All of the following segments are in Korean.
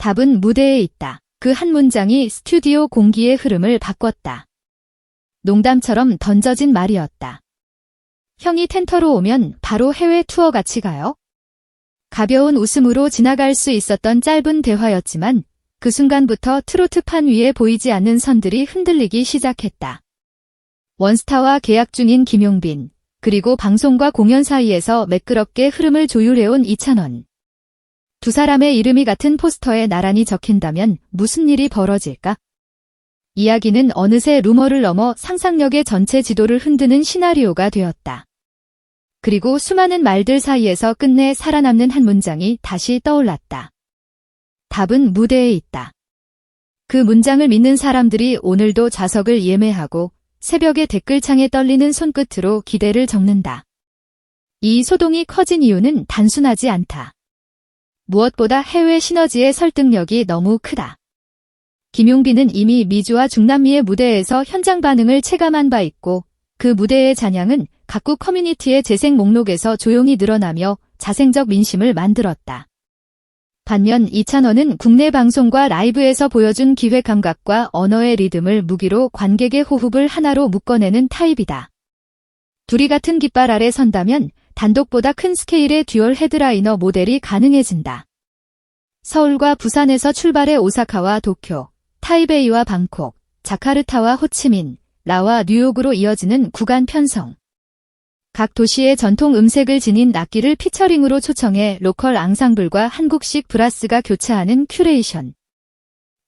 답은 무대에 있다. 그 한 문장이 스튜디오 공기의 흐름을 바꿨다. 농담처럼 던져진 말이었다. 형이 텐터로 오면 바로 해외 투어 같이 가요? 가벼운 웃음으로 지나갈 수 있었던 짧은 대화였지만 그 순간부터 트로트판 위에 보이지 않는 선들이 흔들리기 시작했다. 원스타와 계약 중인 김용빈, 그리고 방송과 공연 사이에서 매끄럽게 흐름을 조율해온 이찬원. 두 사람의 이름이 같은 포스터에 나란히 적힌다면 무슨 일이 벌어질까? 이야기는 어느새 루머를 넘어 상상력의 전체 지도를 흔드는 시나리오가 되었다. 그리고 수많은 말들 사이에서 끝내 살아남는 한 문장이 다시 떠올랐다. 답은 무대에 있다. 그 문장을 믿는 사람들이 오늘도 좌석을 예매하고 새벽의 댓글창에 떨리는 손끝으로 기대를 적는다. 이 소동이 커진 이유는 단순하지 않다. 무엇보다 해외 시너지의 설득력이 너무 크다. 김용빈은 이미 미주와 중남미의 무대에서 현장 반응을 체감한 바 있고 그 무대의 잔향은 각국 커뮤니티의 재생 목록에서 조용히 늘어나며 자생적 민심을 만들었다. 반면 이찬원은 국내 방송과 라이브에서 보여준 기획 감각과 언어의 리듬을 무기로 관객의 호흡을 하나로 묶어내는 타입이다. 둘이 같은 깃발 아래 선다면 단독보다 큰 스케일의 듀얼 헤드라이너 모델이 가능해진다. 서울과 부산에서 출발해 오사카와 도쿄, 타이베이와 방콕, 자카르타와 호치민, 라와 뉴욕으로 이어지는 구간 편성. 각 도시의 전통 음색을 지닌 악기를 피처링으로 초청해 로컬 앙상블과 한국식 브라스가 교차하는 큐레이션.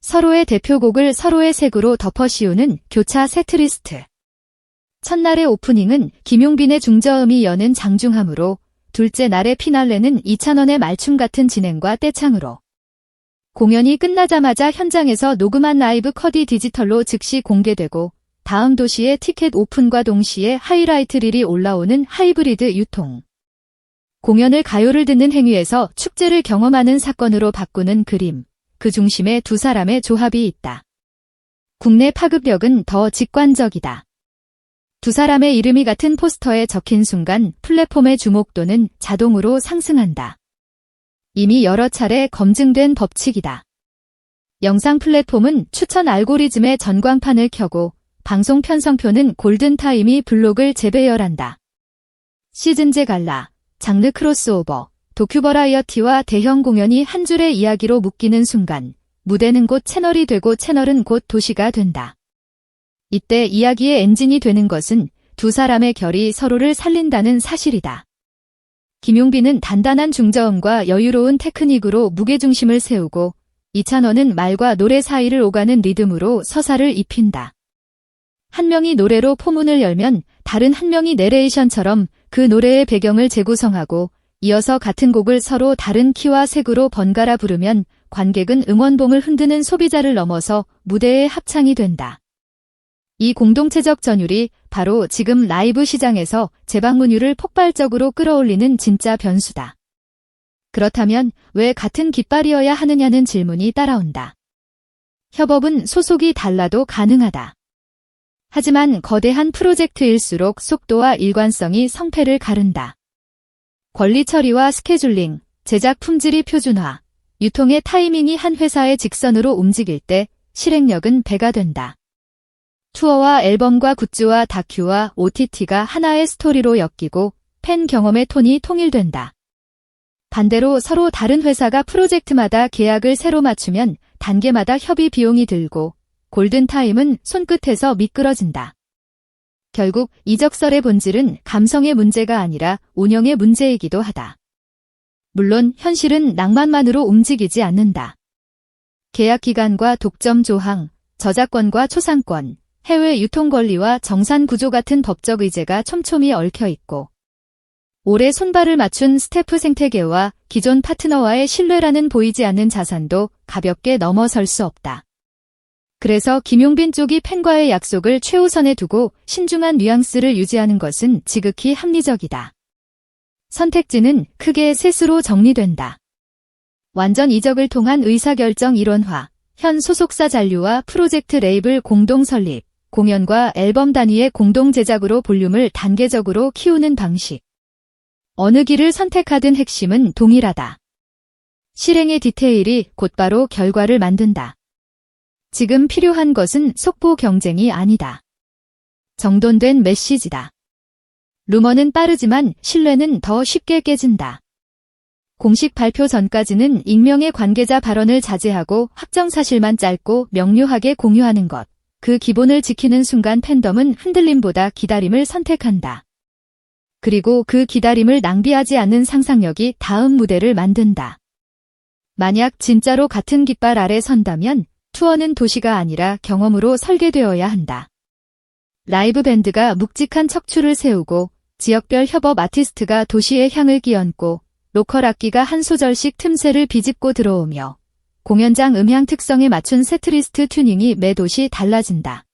서로의 대표곡을 서로의 색으로 덮어 씌우는 교차 세트리스트. 첫날의 오프닝은 김용빈의 중저음이 여는 장중함으로 둘째 날의 피날레는 이찬원의 말춤 같은 진행과 떼창으로. 공연이 끝나자마자 현장에서 녹음한 라이브 컷이 디지털로 즉시 공개되고 다음 도시의 티켓 오픈과 동시에 하이라이트 릴이 올라오는 하이브리드 유통. 공연을 가요를 듣는 행위에서 축제를 경험하는 사건으로 바꾸는 그림. 그 중심에 두 사람의 조합이 있다. 국내 파급력은 더 직관적이다. 두 사람의 이름이 같은 포스터에 적힌 순간 플랫폼의 주목도는 자동으로 상승한다. 이미 여러 차례 검증된 법칙이다. 영상 플랫폼은 추천 알고리즘의 전광판을 켜고 방송 편성표는 골든타임이 블록을 재배열한다. 시즌제 갈라, 장르 크로스오버, 도큐버라이어티와 대형 공연이 한 줄의 이야기로 묶이는 순간 무대는 곧 채널이 되고 채널은 곧 도시가 된다. 이때 이야기의 엔진이 되는 것은 두 사람의 결이 서로를 살린다는 사실이다. 김용빈은 단단한 중저음과 여유로운 테크닉으로 무게중심을 세우고 이찬원은 말과 노래 사이를 오가는 리듬으로 서사를 입힌다. 한 명이 노래로 포문을 열면 다른 한 명이 내레이션처럼 그 노래의 배경을 재구성하고 이어서 같은 곡을 서로 다른 키와 색으로 번갈아 부르면 관객은 응원봉을 흔드는 소비자를 넘어서 무대의 합창이 된다. 이 공동체적 전율이 바로 지금 라이브 시장에서 재방문율을 폭발적으로 끌어올리는 진짜 변수다. 그렇다면 왜 같은 깃발이어야 하느냐는 질문이 따라온다. 협업은 소속이 달라도 가능하다. 하지만 거대한 프로젝트일수록 속도와 일관성이 성패를 가른다. 권리 처리와 스케줄링, 제작 품질이 표준화, 유통의 타이밍이 한 회사의 직선으로 움직일 때 실행력은 배가 된다. 투어와 앨범과 굿즈와 다큐와 OTT가 하나의 스토리로 엮이고 팬 경험의 톤이 통일된다. 반대로 서로 다른 회사가 프로젝트마다 계약을 새로 맞추면 단계마다 협의 비용이 들고 골든타임은 손끝에서 미끄러진다. 결국 이적설의 본질은 감성의 문제가 아니라 운영의 문제이기도 하다. 물론 현실은 낭만만으로 움직이지 않는다. 계약 기간과 독점 조항, 저작권과 초상권, 해외 유통 권리와 정산 구조 같은 법적 의제가 촘촘히 얽혀 있고 오래 손발을 맞춘 스태프 생태계와 기존 파트너와의 신뢰라는 보이지 않는 자산도 가볍게 넘어설 수 없다. 그래서 김용빈 쪽이 팬과의 약속을 최우선에 두고 신중한 뉘앙스를 유지하는 것은 지극히 합리적이다. 선택지는 크게 셋으로 정리된다. 완전 이적을 통한 의사결정 일원화, 현 소속사 잔류와 프로젝트 레이블 공동 설립, 공연과 앨범 단위의 공동 제작으로 볼륨을 단계적으로 키우는 방식. 어느 길을 선택하든 핵심은 동일하다. 실행의 디테일이 곧바로 결과를 만든다. 지금 필요한 것은 속보 경쟁이 아니다. 정돈된 메시지다. 루머는 빠르지만 신뢰는 더 쉽게 깨진다. 공식 발표 전까지는 익명의 관계자 발언을 자제하고 확정 사실만 짧고 명료하게 공유하는 것. 그 기본을 지키는 순간 팬덤은 흔들림보다 기다림을 선택한다. 그리고 그 기다림을 낭비하지 않는 상상력이 다음 무대를 만든다. 만약 진짜로 같은 깃발 아래 선다면 투어는 도시가 아니라 경험으로 설계되어야 한다. 라이브 밴드가 묵직한 척추를 세우고 지역별 협업 아티스트가 도시의 향을 끼얹고 로컬 악기가 한 소절씩 틈새를 비집고 들어오며 공연장 음향 특성에 맞춘 세트리스트 튜닝이 매 도시 달라진다.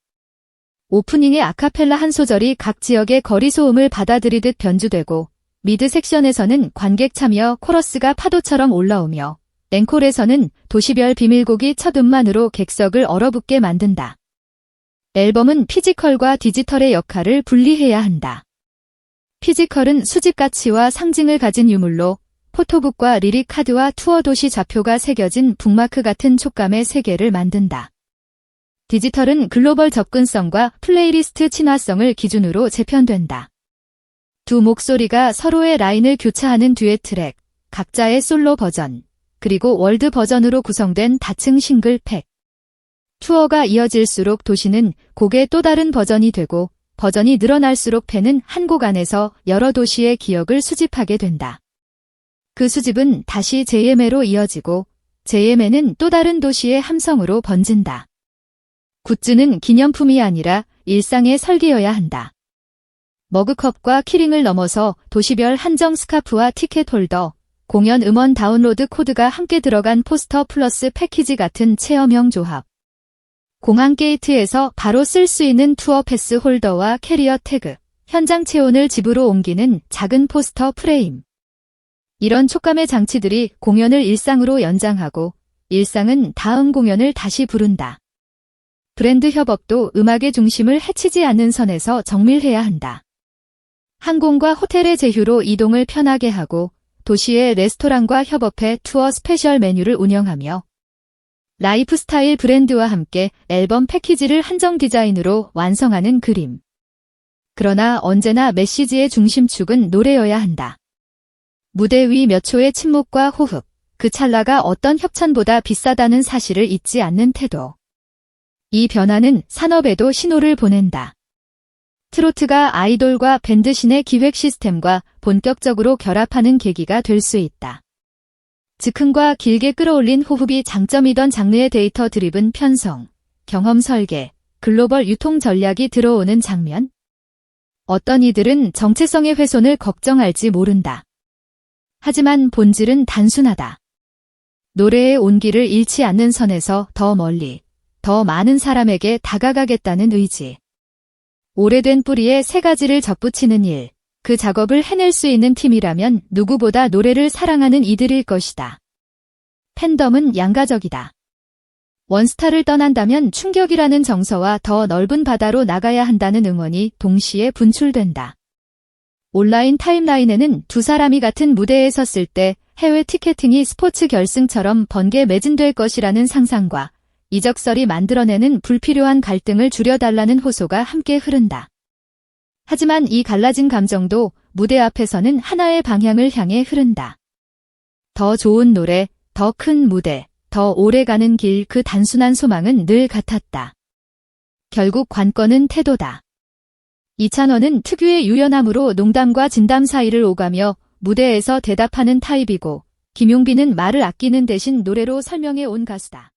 오프닝의 아카펠라 한 소절이 각 지역의 거리 소음을 받아들이듯 변주되고 미드 섹션에서는 관객 참여 코러스가 파도처럼 올라오며 앵콜에서는 도시별 비밀곡이 첫 음만으로 객석을 얼어붙게 만든다. 앨범은 피지컬과 디지털의 역할을 분리해야 한다. 피지컬은 수집 가치와 상징을 가진 유물로 포토북과 리릭 카드와 투어 도시 좌표가 새겨진 북마크 같은 촉감의 세계를 만든다. 디지털은 글로벌 접근성과 플레이리스트 친화성을 기준으로 재편된다. 두 목소리가 서로의 라인을 교차하는 듀엣 트랙, 각자의 솔로 버전, 그리고 월드 버전으로 구성된 다층 싱글 팩. 투어가 이어질수록 도시는 곡의 또 다른 버전이 되고 버전이 늘어날수록 팬은 한 곡 안에서 여러 도시의 기억을 수집하게 된다. 그 수집은 다시 JMA로 이어지고 JMA는 또 다른 도시의 함성으로 번진다. 굿즈는 기념품이 아니라 일상의 설계여야 한다. 머그컵과 키링을 넘어서 도시별 한정 스카프와 티켓 홀더, 공연 음원 다운로드 코드가 함께 들어간 포스터 플러스 패키지 같은 체험형 조합. 공항 게이트에서 바로 쓸 수 있는 투어 패스 홀더와 캐리어 태그, 현장 체온을 집으로 옮기는 작은 포스터 프레임. 이런 촉감의 장치들이 공연을 일상으로 연장하고 일상은 다음 공연을 다시 부른다. 브랜드 협업도 음악의 중심을 해치지 않는 선에서 정밀해야 한다. 항공과 호텔의 제휴로 이동을 편하게 하고 도시의 레스토랑과 협업해 투어 스페셜 메뉴를 운영하며 라이프스타일 브랜드와 함께 앨범 패키지를 한정 디자인으로 완성하는 그림. 그러나 언제나 메시지의 중심축은 노래여야 한다. 무대 위 몇 초의 침묵과 호흡, 그 찰나가 어떤 협찬보다 비싸다는 사실을 잊지 않는 태도. 이 변화는 산업에도 신호를 보낸다. 트로트가 아이돌과 밴드신의 기획 시스템과 본격적으로 결합하는 계기가 될 수 있다. 즉흥과 길게 끌어올린 호흡이 장점이던 장르의 데이터 드리븐 편성, 경험 설계, 글로벌 유통 전략이 들어오는 장면? 어떤 이들은 정체성의 훼손을 걱정할지 모른다. 하지만 본질은 단순하다. 노래의 온기를 잃지 않는 선에서 더 멀리, 더 많은 사람에게 다가가겠다는 의지. 오래된 뿌리에 새 가지를 접붙이는 일, 그 작업을 해낼 수 있는 팀이라면 누구보다 노래를 사랑하는 이들일 것이다. 팬덤은 양가적이다. 원스타를 떠난다면 충격이라는 정서와 더 넓은 바다로 나가야 한다는 응원이 동시에 분출된다. 온라인 타임라인에는 두 사람이 같은 무대에 섰을 때 해외 티켓팅이 스포츠 결승처럼 번개 매진될 것이라는 상상과 이적설이 만들어내는 불필요한 갈등을 줄여달라는 호소가 함께 흐른다. 하지만 이 갈라진 감정도 무대 앞에서는 하나의 방향을 향해 흐른다. 더 좋은 노래, 더 큰 무대, 더 오래가는 길, 그 단순한 소망은 늘 같았다. 결국 관건은 태도다. 이찬원은 특유의 유연함으로 농담과 진담 사이를 오가며 무대에서 대답하는 타입이고, 김용빈은 말을 아끼는 대신 노래로 설명해 온 가수다.